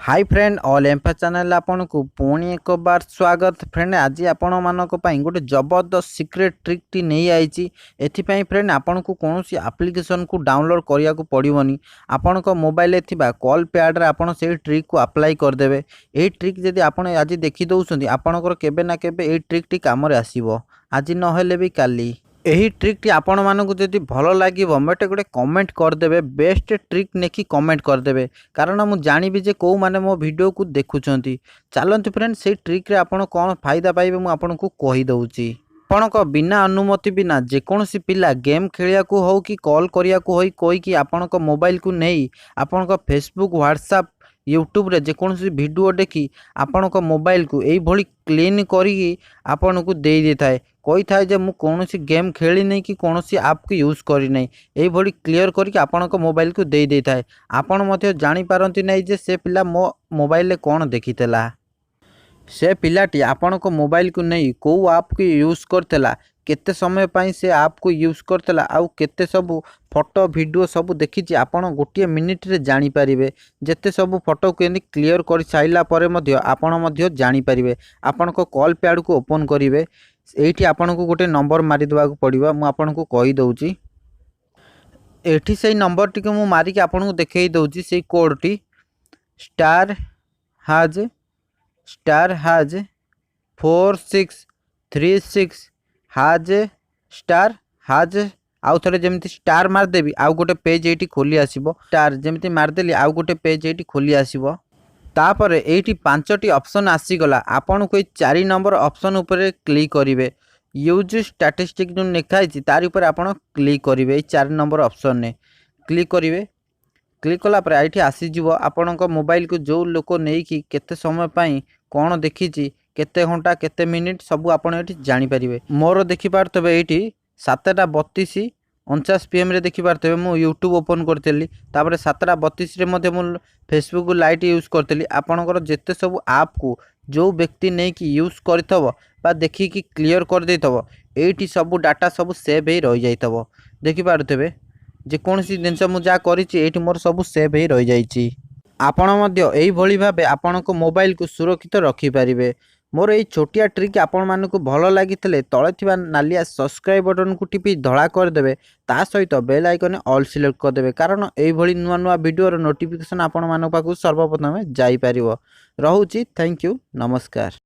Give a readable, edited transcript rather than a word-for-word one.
Hi friend allempire channel आपन को पुणी एक बार स्वागत। फ्रेंड आज आपण मानक पई गोटे जबरदस्त सीक्रेट ट्रिक टी नहीं आईची। एथिपाई फ्रेंड आपन को कोनोसी एप्लिकेशन को डाउनलोड करिया को पड़िवनी। आपन को मोबाइल थिबा कॉल पैड रे आपन से ट्रिक को अप्लाई कर देबे। एही ट्रिक जदी आपन आज देखि दउसंती आपनकर केबे ना केबे एही ट्रिक टी काम रे आसीबो, आज न हेले भी काली। एही ट्रिक टी आपण मानकु जदि भलो लागिवो मटे गोटे कमेंट कर देबे, बेस्ट ट्रिक नेकी कमेंट कर देबे, कारण मु जानिबी जे को माने मो वीडियो को देखुचंती। चलंतु फ्रेंड से ट्रिक रे आपण कोन फायदा पाइबे मु आपण को कहि दउची। आपणक बिना अनुमति बिना जेकोसी पिला गेम खेलिया को हो कि कॉल करिया को होई कोई कि आपणक मोबाइल को नहीं आपणक फेसबुक व्हाट्सएप यूट्यूब रे जेकोसी वीडियो देखी आपणक मोबाइल को एई भली क्लीन करी आपन को दे दी थाए, कोई थाए जे मु कोनोसी गेम खेली नहीं कि कोनोसी ऐप को यूज करी नहीं, एई भली क्लियर करके आपणक मोबाइल को दे दे थाए। आपन मध्य जानि पारंती नहीं जे से पिला मो मोबाइल ले कोन देखितेला। से पिलाटी आपण को मोबाइल को नहीं को ऐप को यूज करतेला, केते समय पाई से ऐप को यूज करतेला, आउ केते सब फोटो वीडियो सब देखिछि आपण गोटे मिनिट रे जानि परिबे। जेते सब फोटो को क्लियर कर साइला परे मध्य आपण मध्य जानि परिबे। आपण को कॉल पैड को ओपन करिवे, एठी आपण को गोटे नंबर मारि देबा को पड़िबो। मु आपण को कहि दउची, एठी सेही नंबर टी को मु मारि के आपण को देखै दउची। सेही कोड टी स्टार हाज 4636 हाज आउ थरे जेमती स्टार मार देबी आउ गोटे पेज एठी खोली आसीबो। स्टार जेमती मार देली आउ गोटे पेज एठी खोली आसीबो। तापर एठी पांचटी ऑप्शन आसी गला। आपन को 4 नंबर ऑप्शन ऊपर क्लिक करिवे। यूज स्टैटिस्टिक जो लिखाई तार ऊपर आपन क्लिक करिवे। 4 नंबर ऑप्शन ने क्लिक करिवे। क्लिक कला पर आइठी आसीजिवो आपणक मोबाइल को जो लोक नहीं कि केते समय पाई कौन देखिछि, केते घंटा केते मिनिट सब आपन एठी जानि परिबे। मोर देखि पारतबे एठी 7:32:49 PM रे देखि पारतबे। मु यूट्यूब ओपन करतेली, तापर 7:32 रे मध्ये मु फेसबुक लाइट यूज करतेली। आपणकर जेते सब ऐप को जो व्यक्ति नहीं कि यूज करथबो बा देखि कि क्लियर कर देथबो, एठी सब डाटा सब सेव हे रहि जाइतबो। देखि पारतबे जेकोसी जिनस मु जा करिछि एठी मोर सब सेव हे रहि जाइछि। आपण मध्य एही भली भाबे आपणक मोबाइल को सुरक्षित रखि पारिबे। मोर एही छोटिया ट्रिक आपण मानकु भलो लागितले तळे थिबा नालिया सब्सक्राइब बटन को टिपि धळा कर देबे, ता सहित बेल आइकन ऑल सिलेक्ट कर देबे, कारण एही भली नुवा नुवा वीडियो रो नोटिफिकेशन आपण मानक पाखु सर्वप्रथमे जाई पारिबो। रहूची, थैंक यू, नमस्कार।